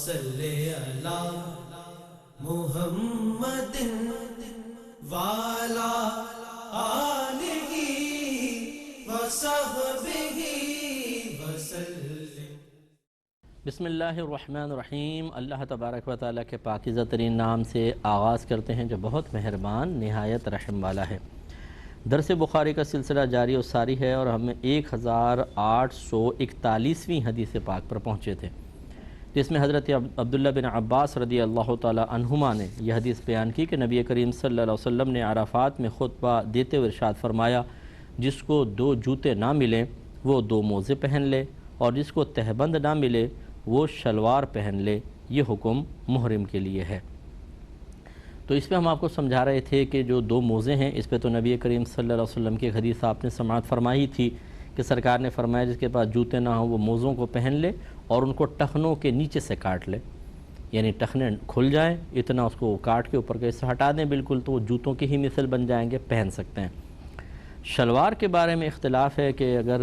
صلی علی محمد وعلی آلہ وصحبہ وسلم۔ بسم اللہ الرحمن الرحیم۔ اللہ تبارک و تعالیٰ کے پاکیزہ ترین نام سے آغاز کرتے ہیں جو بہت مہربان نہایت رحم والا ہے۔ درس بخاری کا سلسلہ جاری و ساری ہے اور ہم 1841ویں حدیث پاک پر پہنچے تھے، جس میں حضرت عبداللہ بن عباس رضی اللہ تعالی عنہما نے یہ حدیث بیان کی کہ نبی کریم صلی اللہ علیہ وسلم نے عرفات میں خطبہ دیتے ہوئے ارشاد فرمایا، جس کو 2 جوتے نہ ملیں وہ 2 موزے پہن لے، اور جس کو تہبند نہ ملے وہ شلوار پہن لے، یہ حکم محرم کے لیے ہے۔ تو اس پہ ہم آپ کو سمجھا رہے تھے کہ جو 2 موزے ہیں، اس پہ تو نبی کریم صلی اللہ علیہ وسلم کی حدیث آپ نے سماعت فرمائی تھی کہ سرکار نے فرمایا جس کے پاس جوتے نہ ہوں وہ موزوں کو پہن لے اور ان کو ٹخنوں کے نیچے سے کاٹ لے، یعنی ٹخنے کھل جائیں اتنا اس کو کاٹ کے اوپر کے سے ہٹا دیں بالکل، تو وہ جوتوں کی ہی مثل بن جائیں گے، پہن سکتے ہیں۔ شلوار کے بارے میں اختلاف ہے کہ اگر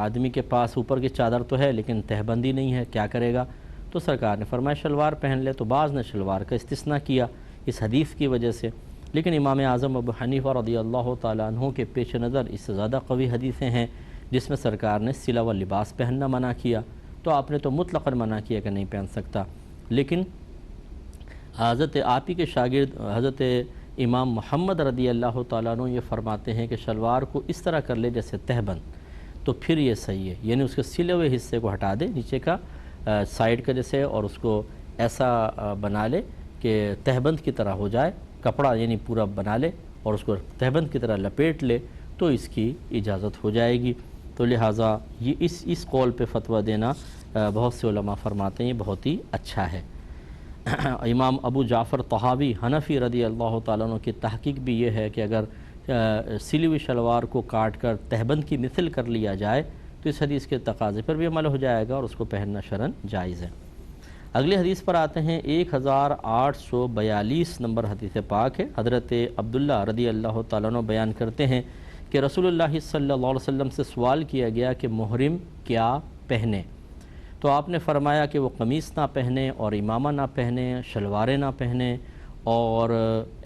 آدمی کے پاس اوپر کی چادر تو ہے لیکن تہبندی نہیں ہے، کیا کرے گا؟ تو سرکار نے فرمایا شلوار پہن لے، تو بعض نے شلوار کا استثناء کیا اس حدیث کی وجہ سے، لیکن امام اعظم ابو حنیفہ رضی اللہ تعالیٰ عنہ کے پیش نظر اس سے زیادہ قوی حدیثیں ہیں جس میں سرکار نے سلا و لباس پہننا منع کیا، تو آپ نے تو مطلقاً منع کیا کہ نہیں پہن سکتا، لیکن حضرت آپ ہی کے شاگرد حضرت امام محمد رضی اللہ تعالیٰ عنہ یہ فرماتے ہیں کہ شلوار کو اس طرح کر لے جیسے تہبند، تو پھر یہ صحیح ہے، یعنی اس کے سلے ہوئے حصے کو ہٹا دے نیچے کا سائیڈ کا جیسے، اور اس کو ایسا بنا لے کہ تہبند کی طرح ہو جائے، کپڑا یعنی پورا بنا لے اور اس کو تہبند کی طرح لپیٹ لے تو اس کی اجازت ہو جائے گی۔ تو لہٰذا یہ اس قول پہ فتویٰ دینا بہت سے علماء فرماتے ہیں یہ بہت ہی اچھا ہے۔ امام ابو جعفر طحاوی حنفی رضی اللہ تعالیٰ عنہ کی تحقیق بھی یہ ہے کہ اگر سلی ہوئی شلوار کو کاٹ کر تہبند کی مثل کر لیا جائے تو اس حدیث کے تقاضے پر بھی عمل ہو جائے گا اور اس کو پہننا شرعاً جائز ہے۔ اگلی حدیث پر آتے ہیں، 1842 نمبر حدیث پاک ہے۔ حضرت عبداللہ رضی اللہ تعالیٰ عنہ بیان کرتے ہیں کہ رسول اللہ صلی اللہ علیہ وسلم سے سوال کیا گیا کہ محرم کیا پہنے، تو آپ نے فرمایا کہ وہ قمیص نہ پہنے اور امامہ نہ پہنے، شلواریں نہ پہنے، اور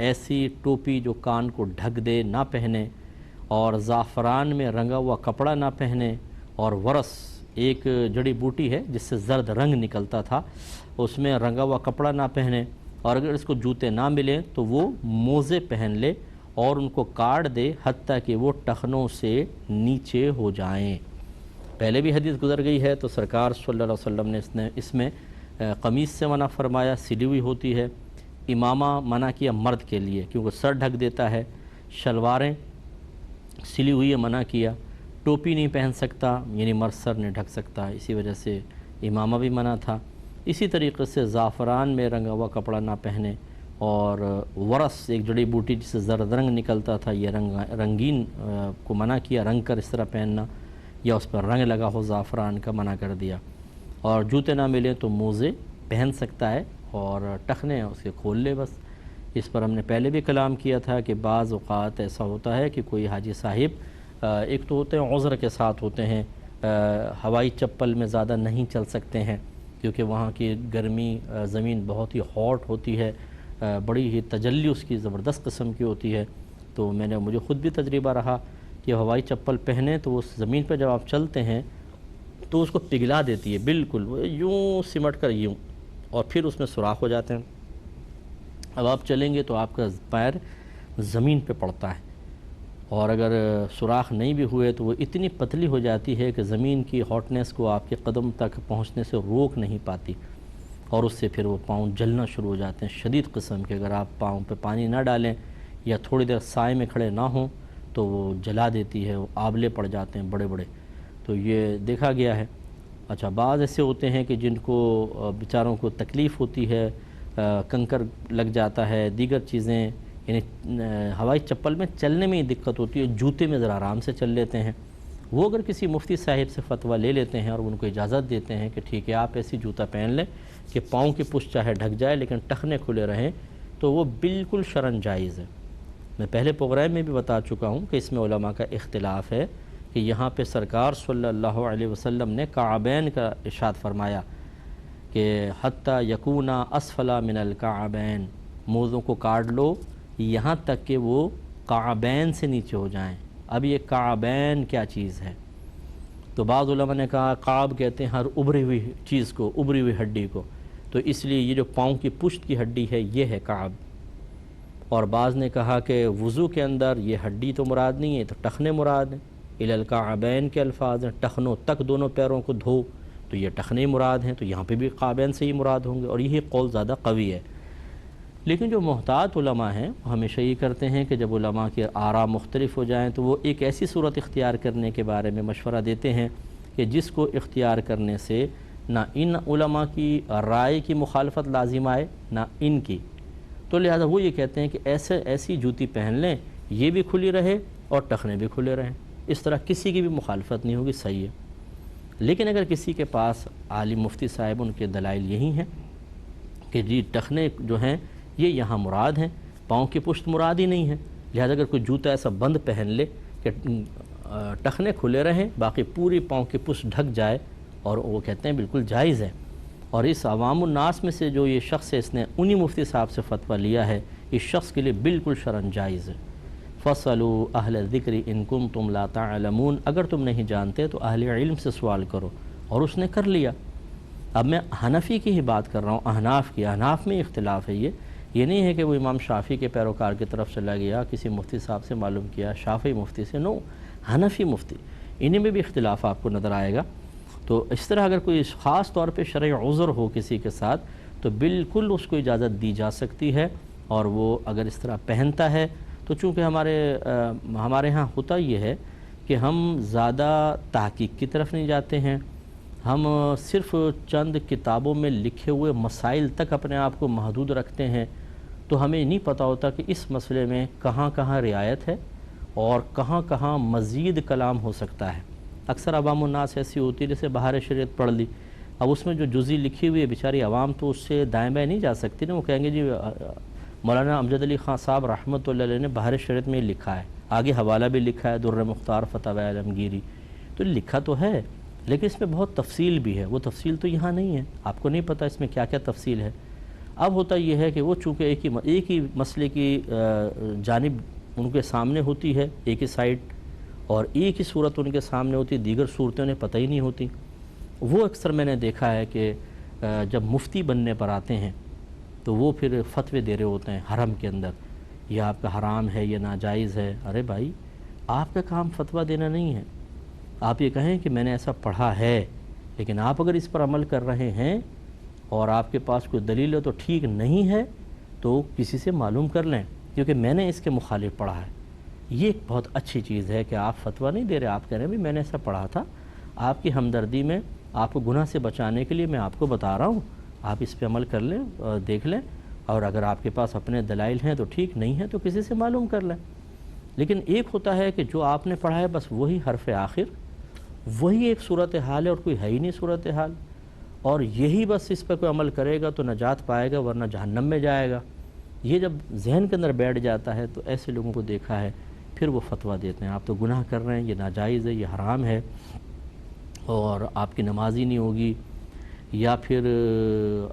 ایسی ٹوپی جو کان کو ڈھک دے نہ پہنے، اور زعفران میں رنگا ہوا کپڑا نہ پہنے، اور ورس ایک جڑی بوٹی ہے جس سے زرد رنگ نکلتا تھا، اس میں رنگا ہوا کپڑا نہ پہنے، اور اگر اس کو جوتے نہ ملیں تو وہ موزے پہن لے اور ان کو کاٹ دے حتیٰ کہ وہ ٹخنوں سے نیچے ہو جائیں۔ پہلے بھی حدیث گزر گئی ہے، تو سرکار صلی اللہ علیہ وسلم نے اس میں قمیص سے منع فرمایا، سلی ہوئی ہوتی ہے، امامہ منع کیا مرد کے لیے کیونکہ سر ڈھک دیتا ہے، شلواریں سلی ہوئی ہے منع کیا، ٹوپی نہیں پہن سکتا یعنی مرد سر نہیں ڈھک سکتا، اسی وجہ سے امامہ بھی منع تھا۔ اسی طریقے سے زعفران میں رنگا ہوا کپڑا نہ پہنے، اور ورس ایک جڑی بوٹی جس سے زرد رنگ نکلتا تھا، یہ رنگین کو منع کیا، رنگ کر اس طرح پہننا، یا اس پر رنگ لگا ہو زعفران کا منع کر دیا، اور جوتے نہ ملیں تو موزے پہن سکتا ہے اور ٹخنے اس کے کھول لے بس۔ اس پر ہم نے پہلے بھی کلام کیا تھا کہ بعض اوقات ایسا ہوتا ہے کہ کوئی حاجی صاحب ایک تو ہوتے ہیں عذر کے ساتھ ہوتے ہیں، ہوائی چپل میں زیادہ نہیں چل سکتے ہیں کیونکہ وہاں کی گرمی زمین بہت ہی ہاٹ ہوتی ہے، بڑی ہی تجلی اس کی زبردست قسم کی ہوتی ہے، تو مجھے خود بھی تجربہ رہا کہ ہوائی چپل پہنے تو اس زمین پہ جب آپ چلتے ہیں تو اس کو پگھلا دیتی ہے بالکل، یوں سمٹ کر یوں، اور پھر اس میں سوراخ ہو جاتے ہیں۔ اب آپ چلیں گے تو آپ کا پیر زمین پہ پڑتا ہے، اور اگر سوراخ نہیں بھی ہوئے تو وہ اتنی پتلی ہو جاتی ہے کہ زمین کی ہاٹنس کو آپ کے قدم تک پہنچنے سے روک نہیں پاتی، اور اس سے پھر وہ پاؤں جلنا شروع ہو جاتے ہیں شدید قسم کے۔ اگر آپ پاؤں پہ پانی نہ ڈالیں یا تھوڑی دیر سائے میں کھڑے نہ ہوں تو وہ جلا دیتی ہے، وہ آبلے پڑ جاتے ہیں بڑے بڑے، تو یہ دیکھا گیا ہے۔ اچھا، بعض ایسے ہوتے ہیں کہ جن کو بیچاروں کو تکلیف ہوتی ہے، کنکر لگ جاتا ہے، دیگر چیزیں، یعنی ہوائی چپل میں چلنے میں ہی دقت ہوتی ہے، جوتے میں ذرا آرام سے چل لیتے ہیں، وہ اگر کسی مفتی صاحب سے فتویٰ لے لیتے ہیں اور ان کو اجازت دیتے ہیں کہ ٹھیک ہے آپ ایسی جوتا پہن لیں کہ پاؤں کی پشت چاہے ڈھک جائے لیکن ٹخنے کھلے رہیں، تو وہ بالکل شرعاً جائز ہے۔ میں پہلے پروگرام میں بھی بتا چکا ہوں کہ اس میں علماء کا اختلاف ہے کہ یہاں پہ سرکار صلی اللہ علیہ وسلم نے کعبین کا ارشاد فرمایا کہ حتیٰ یکونا اسفلا من الکعبین، موزوں کو کاٹ لو یہاں تک کہ وہ کعبین سے نیچے ہو جائیں۔ اب یہ کعبین کیا چیز ہے؟ تو بعض علماء نے کہا کعب کہتے ہیں ہر ابری ہوئی چیز کو، ابری ہوئی ہڈی کو، تو اس لیے یہ جو پاؤں کی پشت کی ہڈی ہے یہ ہے کعب۔ اور بعض نے کہا کہ وضو کے اندر یہ ہڈی تو مراد نہیں ہے، تو ٹخنے مراد ہیں، الی الکعبین کے الفاظ ہیں، ٹخنوں تک دونوں پیروں کو دھو، تو یہ ٹخنے مراد ہیں، تو یہاں پہ بھی کعبین سے ہی مراد ہوں گے، اور یہی قول زیادہ قوی ہے۔ لیکن جو محتاط علماء ہیں وہ ہمیشہ یہ کرتے ہیں کہ جب علماء کے آراء مختلف ہو جائیں تو وہ ایک ایسی صورت اختیار کرنے کے بارے میں مشورہ دیتے ہیں کہ جس کو اختیار کرنے سے نہ ان علماء کی رائے کی مخالفت لازم آئے نہ ان کی، تو لہذا وہ یہ کہتے ہیں کہ ایسی جوتی پہن لیں یہ بھی کھلی رہے اور ٹخنے بھی کھلے رہیں، اس طرح کسی کی بھی مخالفت نہیں ہوگی، صحیح ہے۔ لیکن اگر کسی کے پاس عالم مفتی صاحب ان کے دلائل یہی ہیں کہ جی ٹخنے جو ہیں یہ یہاں مراد ہیں، پاؤں کی پشت مراد ہی نہیں ہے، لہذا اگر کوئی جوتا ایسا بند پہن لے کہ ٹخنے کھلے رہیں باقی پوری پاؤں کی پشت ڈھک جائے، اور وہ کہتے ہیں بالکل جائز ہے۔ اور اس عوام الناس میں سے جو یہ شخص ہے اس نے انہی مفتی صاحب سے فتویٰ لیا ہے، اس شخص کے لیے بالکل شرعاً جائز ہے۔ فَاسْأَلُوا أَهْلَ الذِّكْرِ إِن كُنتُمْ لَا تَعْلَمُونَ، اگر تم نہیں جانتے تو اہل علم سے سوال کرو، اور اس نے کر لیا۔ اب میں حنفی کی ہی بات کر رہا ہوں، احناف کی، احناف میں اختلاف ہے، یہ نہیں ہے کہ وہ امام شافعی کے پیروکار کی طرف چلا گیا، کسی مفتی صاحب سے معلوم کیا، شافعی مفتی سے، نو، حنفی مفتی، انہیں میں بھی اختلاف آپ کو نظر آئے گا۔ تو اس طرح اگر کوئی خاص طور پہ شرعی عذر ہو کسی کے ساتھ تو بالکل اس کو اجازت دی جا سکتی ہے، اور وہ اگر اس طرح پہنتا ہے تو چونکہ ہمارے ہاں ہوتا یہ ہے کہ ہم زیادہ تحقیق کی طرف نہیں جاتے ہیں، ہم صرف چند کتابوں میں لکھے ہوئے مسائل تک اپنے آپ کو محدود رکھتے ہیں، تو ہمیں نہیں پتہ ہوتا کہ اس مسئلے میں کہاں کہاں رعایت ہے اور کہاں کہاں مزید کلام ہو سکتا ہے۔ اکثر عوام الناس ایسی ہوتی ہے جیسے بہار شریعت پڑھ لی، اب اس میں جو جزی لکھی ہوئی ہے بیچاری عوام تو اس سے دائیں بائیں نہیں جا سکتی نا، وہ کہیں گے جی مولانا امجد علی خان صاحب رحمۃ اللہ علیہ نے بہار شریعت میں لکھا ہے، آگے حوالہ بھی لکھا ہے در مختار فتاوی عالمگیری، تو لکھا تو ہے لیکن اس میں بہت تفصیل بھی ہے، وہ تفصیل تو یہاں نہیں ہے، آپ کو نہیں پتہ اس میں کیا کیا تفصیل ہے۔ اب ہوتا یہ ہے کہ وہ چونکہ ایک ہی مسئلے کی جانب ان کے سامنے ہوتی ہے، ایک ہی سائٹ، اور ایک ہی صورت ان کے سامنے ہوتی ہے، دیگر صورتیں انہیں پتہ ہی نہیں ہوتی۔ وہ اکثر میں نے دیکھا ہے کہ جب مفتی بننے پر آتے ہیں تو وہ پھر فتوے دے رہے ہوتے ہیں حرم کے اندر، یہ آپ کا حرام ہے، یہ ناجائز ہے۔ ارے بھائی آپ کا کام فتویٰ دینا نہیں ہے، آپ یہ کہیں کہ میں نے ایسا پڑھا ہے، لیکن آپ اگر اس پر عمل کر رہے ہیں اور آپ کے پاس کوئی دلیل ہے تو ٹھیک نہیں ہے تو کسی سے معلوم کر لیں، کیونکہ میں نے اس کے مخالف پڑھا ہے۔ یہ ایک بہت اچھی چیز ہے کہ آپ فتویٰ نہیں دے رہے، آپ کہہ رہے ہیں بھی میں نے ایسا پڑھا تھا، آپ کی ہمدردی میں، آپ کو گناہ سے بچانے کے لیے میں آپ کو بتا رہا ہوں، آپ اس پہ عمل کر لیں، دیکھ لیں، اور اگر آپ کے پاس اپنے دلائل ہیں تو ٹھیک، نہیں ہے تو کسی سے معلوم کر لیں۔ لیکن ایک ہوتا ہے کہ جو آپ نے پڑھا ہے بس وہی حرف آخر، وہی ایک صورتحال ہے اور کوئی ہے ہی نہیں صورتحال، اور یہی بس اس پہ کوئی عمل کرے گا تو نجات پائے گا ورنہ جہنم میں جائے گا۔ یہ جب ذہن کے اندر بیٹھ جاتا ہے تو ایسے لوگوں کو دیکھا ہے پھر وہ فتویٰ دیتے ہیں آپ تو گناہ کر رہے ہیں، یہ ناجائز ہے، یہ حرام ہے، اور آپ کی نماز ہی نہیں ہوگی، یا پھر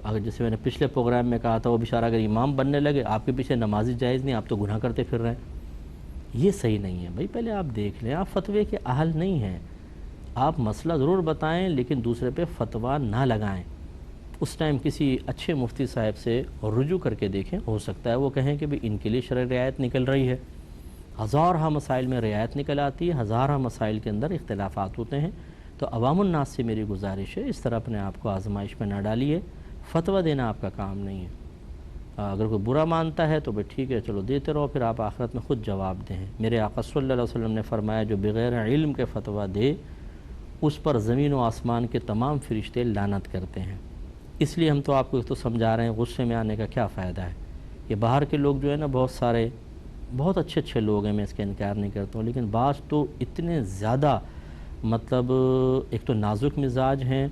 اگر جیسے میں نے پچھلے پروگرام میں کہا تھا وہ بیچارہ اگر امام بننے لگے آپ کے پیچھے نمازی جائز نہیں، آپ تو گناہ کرتے پھر رہے ہیں۔ یہ صحیح نہیں ہے بھائی، پہلے آپ دیکھ لیں، آپ فتوے کے اہل نہیں ہیں، آپ مسئلہ ضرور بتائیں لیکن دوسرے پہ فتویٰ نہ لگائیں۔ اس ٹائم کسی اچھے مفتی صاحب سے رجوع کر کے دیکھیں، ہو سکتا ہے وہ کہیں کہ بھی ان کے لیے شرعی رعایت نکل رہی ہے، ہزارہ مسائل میں رعایت نکل آتی ہے، ہزارہ مسائل کے اندر اختلافات ہوتے ہیں، تو عوام الناس سے میری گزارش ہے اس طرح اپنے آپ کو آزمائش میں نہ ڈالیے، فتویٰ دینا آپ کا کام نہیں ہے۔ اگر کوئی برا مانتا ہے تو بھئی ٹھیک ہے چلو دیتے رہو، پھر آپ آخرت میں خود جواب دیں۔ میرے آقا صلی اللہ علیہ وسلم نے فرمایا جو بغیر علم کے فتویٰ دے اس پر زمین و آسمان کے تمام فرشتے لعنت کرتے ہیں۔ اس لیے ہم تو آپ کو ایک تو سمجھا رہے ہیں، غصے میں آنے کا کیا فائدہ ہے۔ یہ باہر کے لوگ جو ہے نا بہت سارے بہت اچھے لوگ ہیں، میں اس کا انکار نہیں کرتا ہوں، لیکن بعض تو اتنے زیادہ مطلب ایک تو نازک مزاج ہیں،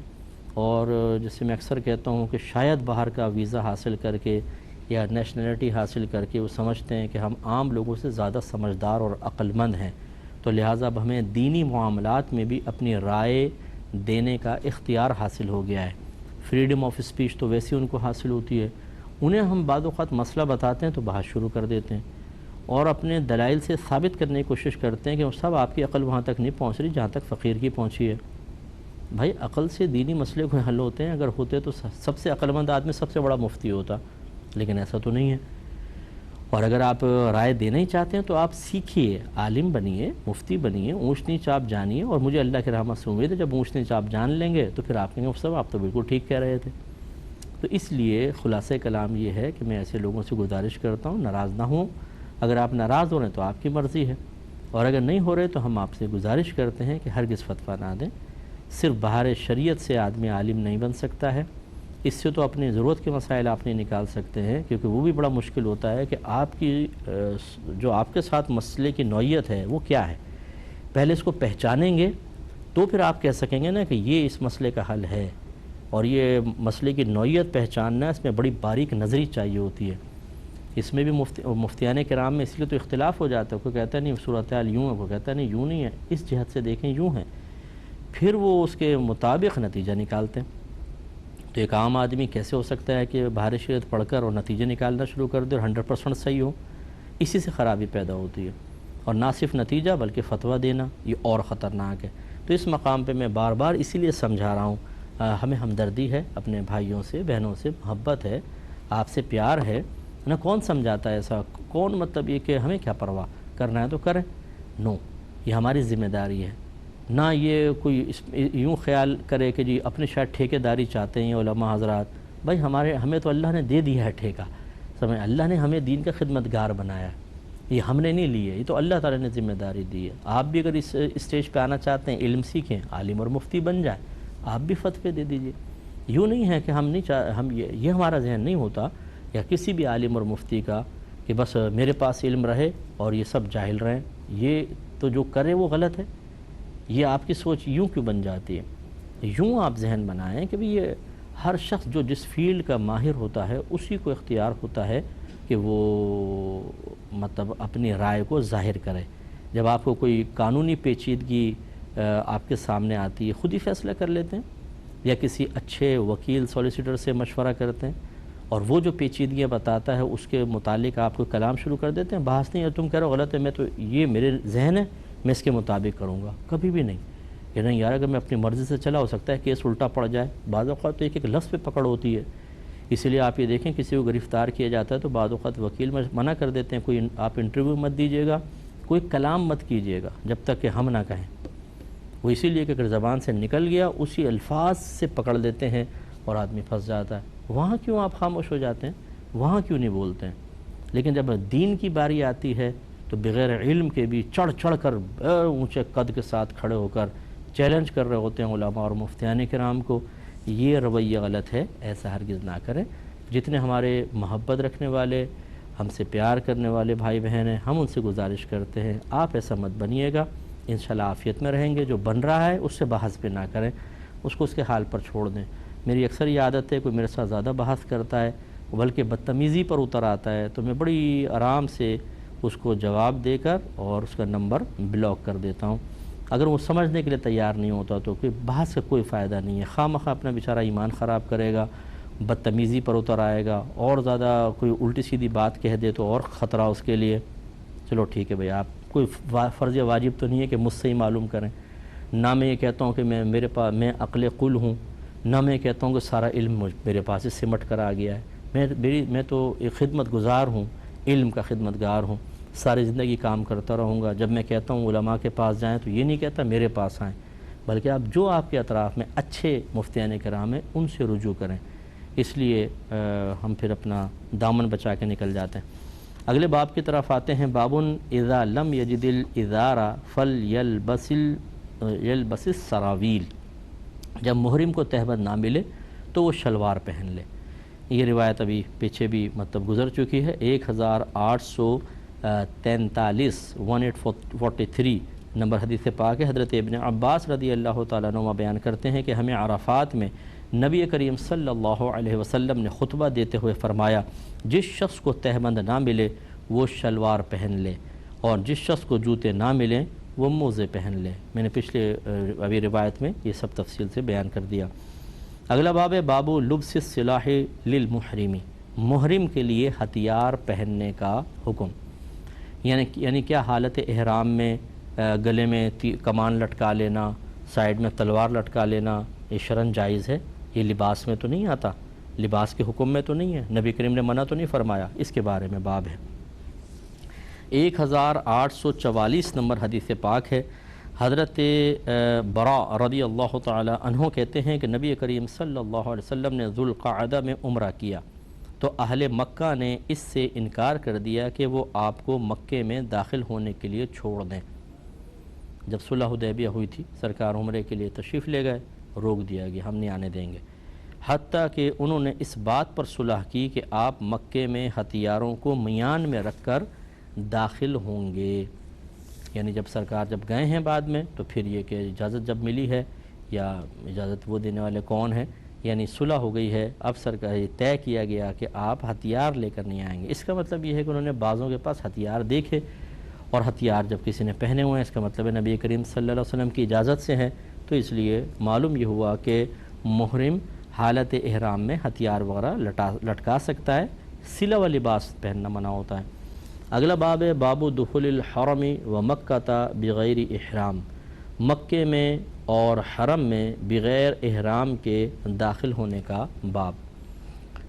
اور جسے میں اکثر کہتا ہوں کہ شاید باہر کا ویزا حاصل کر کے یا نیشنلٹی حاصل کر کے وہ سمجھتے ہیں کہ ہم عام لوگوں سے زیادہ سمجھدار اور عقل مند ہیں، تو لہٰذا اب ہمیں دینی معاملات میں بھی اپنی رائے دینے کا اختیار حاصل ہو گیا ہے۔ فریڈم آف اسپیچ تو ویسے ان کو حاصل ہوتی ہے، انہیں ہم بعض اوقات مسئلہ بتاتے ہیں تو بحث شروع کر دیتے ہیں اور اپنے دلائل سے ثابت کرنے کی کوشش کرتے ہیں کہ صاحب آپ کی عقل وہاں تک نہیں پہنچ رہی جہاں تک فقیر کی پہنچی ہے۔ بھائی عقل سے دینی مسئلے کو حل ہوتے ہیں، اگر ہوتے تو سب سے عقل مند آدمی سب سے بڑا مفتی ہوتا، لیکن ایسا تو نہیں ہے۔ اور اگر آپ رائے دینا ہی چاہتے ہیں تو آپ سیکھیے، عالم بنیے، مفتی بنیے، اونچ نیچ آپ جانیے، اور مجھے اللہ کی رحمت سے امید ہے جب اونچ نیچ آپ جان لیں گے تو پھر آپ کہیں گے صاحب آپ تو بالکل ٹھیک کہہ رہے تھے۔ تو اس لیے خلاصہ کلام یہ ہے کہ میں ایسے لوگوں سے گزارش کرتا ہوں ناراض نہ ہوں، اگر آپ ناراض ہو رہے ہیں تو آپ کی مرضی ہے، اور اگر نہیں ہو رہے تو ہم آپ سے گزارش کرتے ہیں کہ ہرگز فتویٰ نہ دیں۔ صرف بہار شریعت سے آدمی عالم نہیں بن سکتا ہے، اس سے تو اپنی ضرورت کے مسائل آپ نہیں نکال سکتے ہیں، کیونکہ وہ بھی بڑا مشکل ہوتا ہے کہ آپ کی جو آپ کے ساتھ مسئلے کی نوعیت ہے وہ کیا ہے، پہلے اس کو پہچانیں گے تو پھر آپ کہہ سکیں گے نا کہ یہ اس مسئلے کا حل ہے، اور یہ مسئلے کی نوعیت پہچاننا اس میں بڑی باریک نظری چاہیے ہوتی ہے۔ اس میں بھی مفتیان کرام میں اس لیے تو اختلاف ہو جاتا ہے، کوئی کہتا ہے نہیں صورتحال یوں ہے، کوئی کہتا ہے نہیں یوں نہیں ہے، اس جہت سے دیکھیں یوں ہے، پھر وہ اس کے مطابق نتیجہ نکالتے ہیں۔ تو ایک عام آدمی کیسے ہو سکتا ہے کہ بہار شریعت پڑھ کر اور نتیجے نکالنا شروع کر دے اور 100% صحیح ہو؟ اسی سے خرابی پیدا ہوتی ہے، اور نہ صرف نتیجہ بلکہ فتویٰ دینا یہ اور خطرناک ہے۔ تو اس مقام پہ میں بار بار اسی لیے سمجھا رہا ہوں، ہمیں ہمدردی ہے اپنے بھائیوں سے، بہنوں سے، محبت ہے، آپ سے پیار ہے نا۔ کون سمجھاتا ہے ایسا؟ کون مطلب یہ کہ ہمیں کیا پرواہ، کرنا ہے تو کریں؟ نو، یہ ہماری ذمہ داری ہے۔ نہ یہ کوئی یوں خیال کرے کہ جی اپنے شاید ٹھیکے داری چاہتے ہیں علماء حضرات۔ بھائی ہمیں تو اللہ نے دے دیا ہے ٹھیکہ، سمجھ، اللہ نے ہمیں دین کا خدمتگار بنایا ہے، یہ ہم نے نہیں لی ہے، یہ تو اللہ تعالیٰ نے ذمہ داری دی ہے۔ آپ بھی اگر اس اسٹیج پہ آنا چاہتے ہیں، علم سیکھیں، عالم اور مفتی بن جائیں، آپ بھی فتوے دے دیجئے۔ یوں نہیں ہے کہ ہم یہ ہمارا ذہن نہیں ہوتا یا کسی بھی عالم اور مفتی کا کہ بس میرے پاس علم رہے اور یہ سب جاہل رہیں، یہ تو جو کرے وہ غلط ہے۔ یہ آپ کی سوچ یوں کیوں بن جاتی ہے؟ یوں آپ ذہن بنائیں کہ یہ ہر شخص جو جس فیلڈ کا ماہر ہوتا ہے اسی کو اختیار ہوتا ہے کہ وہ مطلب اپنی رائے کو ظاہر کرے۔ جب آپ کو کوئی قانونی پیچیدگی آپ کے سامنے آتی ہے، خود ہی فیصلہ کر لیتے ہیں یا کسی اچھے وکیل سولیسیٹر سے مشورہ کرتے ہیں، اور وہ جو پیچیدگیاں بتاتا ہے اس کے متعلق آپ کو کلام شروع کر دیتے ہیں، بحث نہیں ہے تم کہہ رہے ہو غلط ہے، میں تو یہ میرے ذہن ہے میں اس کے مطابق کروں گا، کبھی بھی نہیں کہ نہیں یار اگر میں اپنی مرضی سے چلا ہو سکتا ہے کیس الٹا پڑ جائے۔ بعض اوقات تو ایک لفظ پہ پکڑ ہوتی ہے، اسی لیے آپ یہ دیکھیں کسی کو گرفتار کیا جاتا ہے تو بعض اوقات وکیل منع کر دیتے ہیں، کوئی آپ انٹرویو مت دیجیے گا، کوئی کلام مت کیجیے گا جب تک کہ ہم نہ کہیں۔ وہ اسی لیے کہ اگر زبان سے نکل گیا اسی الفاظ سے پکڑ لیتے ہیں اور آدمی پھنس جاتا ہے۔ وہاں کیوں آپ خاموش ہو جاتے ہیں؟ وہاں کیوں نہیں بولتے ہیں؟ لیکن جب دین کی باری آتی ہے تو بغیر علم کے بھی چڑھ چڑھ کر اونچے قد کے ساتھ کھڑے ہو کر چیلنج کر رہے ہوتے ہیں علماء اور مفتیان کرام کو۔ یہ رویہ غلط ہے، ایسا ہرگز نہ کریں۔ جتنے ہمارے محبت رکھنے والے، ہم سے پیار کرنے والے بھائی بہن ہیں، ہم ان سے گزارش کرتے ہیں آپ ایسا مت بنیے گا، انشاءاللہ عافیت میں رہیں گے۔ جو بن رہا ہے اس سے بحث بھی نہ کریں، اس کو اس کے حال پر چھوڑ دیں۔ میری اکثر یہ عادت ہے کوئی میرے ساتھ زیادہ بحث کرتا ہے بلکہ بدتمیزی پر اتر آتا ہے تو میں بڑی آرام سے اس کو جواب دے کر اور اس کا نمبر بلاک کر دیتا ہوں۔ اگر وہ سمجھنے کے لیے تیار نہیں ہوتا تو کوئی بحث کا کوئی فائدہ نہیں ہے، خواہ مخواہ اپنا بیچارہ ایمان خراب کرے گا، بدتمیزی پر اتر آئے گا، اور زیادہ کوئی الٹی سیدھی بات کہہ دے تو اور خطرہ اس کے لیے۔ چلو ٹھیک ہے بھئی، آپ کوئی فرض واجب تو نہیں ہے کہ مجھ سے ہی معلوم کریں۔ نہ میں یہ کہتا ہوں کہ میں عقل قل ہوں، نہ میں کہتا ہوں کہ سارا علم میرے پاس سے سمٹ کر آ گیا ہے۔ میں تو ایک خدمت گزار ہوں، علم کا خدمتگار ہوں، ساری زندگی کام کرتا رہوں گا۔ جب میں کہتا ہوں علماء کے پاس جائیں تو یہ نہیں کہتا میرے پاس آئیں، بلکہ آپ جو آپ کے اطراف میں اچھے مفتیان کرام ہیں ان سے رجوع کریں۔ اس لیے ہم پھر اپنا دامن بچا کے نکل جاتے ہیں۔ اگلے باب کی طرف آتے ہیں، باب اذا لم یجد الازار فلیلبس السراویل، جب محرم کو تہبند نہ ملے تو وہ شلوار پہن لے۔ یہ روایت ابھی پیچھے بھی مطلب گزر چکی ہے، 1843 نمبر حدیث پاک ہے۔ حضرت ابن عباس رضی اللہ تعالیٰ عنہ بیان کرتے ہیں کہ ہمیں عرفات میں نبی کریم صلی اللہ علیہ وسلم نے خطبہ دیتے ہوئے فرمایا، جس شخص کو تہبند نہ ملے وہ شلوار پہن لے، اور جس شخص کو جوتے نہ ملیں وہ موزے پہن لے۔ میں نے پچھلے ابھی روایت میں یہ سب تفصیل سے بیان کر دیا۔ اگلا باب ہے بابو لبس السلاح للمحرمی، محرم کے لیے ہتھیار پہننے کا حکم، یعنی کیا حالت احرام میں گلے میں کمان لٹکا لینا، سائیڈ میں تلوار لٹکا لینا یہ شرعاً جائز ہے؟ یہ لباس میں تو نہیں آتا، لباس کے حکم میں تو نہیں ہے، نبی کریم نے منع تو نہیں فرمایا، اس کے بارے میں باب ہے۔ 1844 نمبر حدیث پاک ہے، حضرت براء رضی اللہ تعالی عنہ کہتے ہیں کہ نبی کریم صلی اللہ علیہ وسلم نے ذوالقعدہ میں عمرہ کیا تو اہل مکہ نے اس سے انکار کر دیا کہ وہ آپ کو مکے میں داخل ہونے کے لیے چھوڑ دیں۔ جب صلح حدیبیہ ہوئی تھی سرکار عمرے کے لیے تشریف لے گئے، روک دیا گیا، ہم نہیں آنے دیں گے، حتیٰ کہ انہوں نے اس بات پر صلح کی کہ آپ مکے میں ہتھیاروں کو میان میں رکھ کر داخل ہوں گے، یعنی جب سرکار جب گئے ہیں بعد میں تو پھر یہ کہ اجازت جب ملی ہے یا اجازت وہ دینے والے کون ہیں، یعنی صلح ہو گئی ہے، اب سرکار یہ طے کیا گیا کہ آپ ہتھیار لے کر نہیں آئیں گے۔ اس کا مطلب یہ ہے کہ انہوں نے بعضوں کے پاس ہتھیار دیکھے، اور ہتھیار جب کسی نے پہنے ہوئے ہیں اس کا مطلب ہے نبی کریم صلی اللہ علیہ وسلم کی اجازت سے ہیں، تو اس لیے معلوم یہ ہوا کہ محرم حالت احرام میں ہتھیار وغیرہ لٹکا سکتا ہے، سلا و لباس پہننا منع ہوتا ہے۔ اگلا باب ہے باب دخول الحرم و مکہ بغیر احرام، مکے میں اور حرم میں بغیر احرام کے داخل ہونے کا باب۔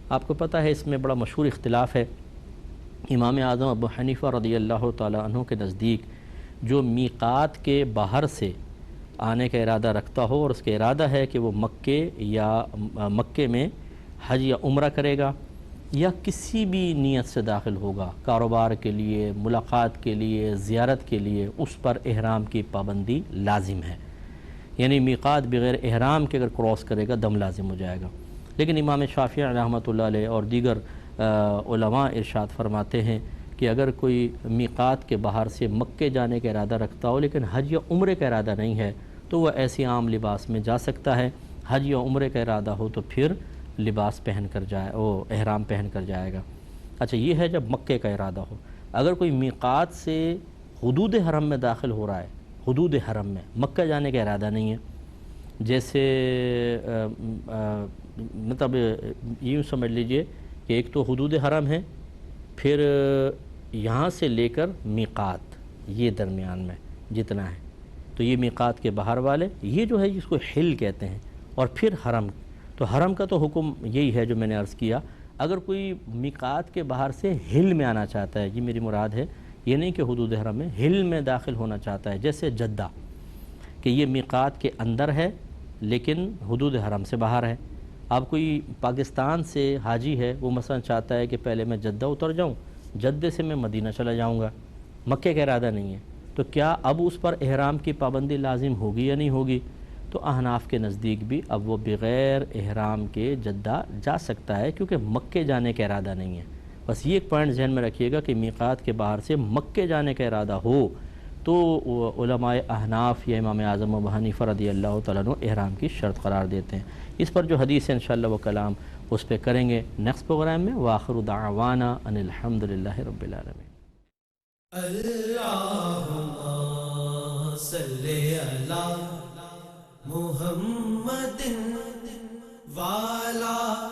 آپ کو پتہ ہے اس میں بڑا مشہور اختلاف ہے، امام اعظم ابو حنیفہ رضی اللہ تعالی عنہ کے نزدیک جو میقات کے باہر سے آنے کا ارادہ رکھتا ہو اور اس کا ارادہ ہے کہ وہ مکے میں حج یا عمرہ کرے گا یا کسی بھی نیت سے داخل ہوگا، کاروبار کے لیے، ملاقات کے لیے، زیارت کے لیے، اس پر احرام کی پابندی لازم ہے، یعنی میقات بغیر احرام کے اگر کراس کرے گا دم لازم ہو جائے گا۔ لیکن امام شافعی رحمۃ اللہ علیہ اور دیگر علماء ارشاد فرماتے ہیں کہ اگر کوئی میقات کے باہر سے مکے جانے کا ارادہ رکھتا ہو لیکن حج یا عمرے کا ارادہ نہیں ہے تو وہ ایسی عام لباس میں جا سکتا ہے، حج یا عمرے کا ارادہ ہو تو پھر لباس پہن کر جائے، وہ احرام پہن کر جائے گا۔ اچھا یہ ہے جب مکے کا ارادہ ہو، اگر کوئی میقات سے حدود حرم میں داخل ہو رہا ہے، حدود حرم میں مکہ جانے کا ارادہ نہیں ہے، جیسے مطلب یوں سمجھ لیجئے کہ ایک تو حدود حرم ہے، پھر یہاں سے لے کر میقات یہ درمیان میں جتنا ہے تو یہ میقات کے باہر والے یہ جو ہے جس کو حل کہتے ہیں، اور پھر حرم، تو حرم کا تو حکم یہی ہے جو میں نے عرض کیا۔ اگر کوئی میقات کے باہر سے حل میں آنا چاہتا ہے، یہ میری مراد ہے، یہ نہیں کہ حدود حرم میں حل میں داخل ہونا چاہتا ہے، جیسے جدہ کہ یہ میقات کے اندر ہے لیکن حدود حرم سے باہر ہے۔ اب کوئی پاکستان سے حاجی ہے، وہ مثلا چاہتا ہے کہ پہلے میں جدہ اتر جاؤں، جدے سے میں مدینہ چلا جاؤں گا، مکے کا ارادہ نہیں ہے، تو کیا اب اس پر احرام کی پابندی لازم ہوگی یا نہیں ہوگی؟ تو احناف کے نزدیک بھی اب وہ بغیر احرام کے جدہ جا سکتا ہے کیونکہ مکے جانے کا ارادہ نہیں ہے۔ بس یہ ایک پوائنٹ ذہن میں رکھیے گا کہ میقات کے باہر سے مکے جانے کا ارادہ ہو تو علماء احناف یا امام اعظم ابو حنیفہ رضی اللہ تعالیٰ عنہ احرام کی شرط قرار دیتے ہیں۔ اس پر جو حدیث ہے انشاءاللہ وہ کلام اس پہ کریں گے نیکسٹ پروگرام میں۔ وآخر دعوانا ان الحمدللہ رب العالمین۔ اللہم صلی علی محمد وعلی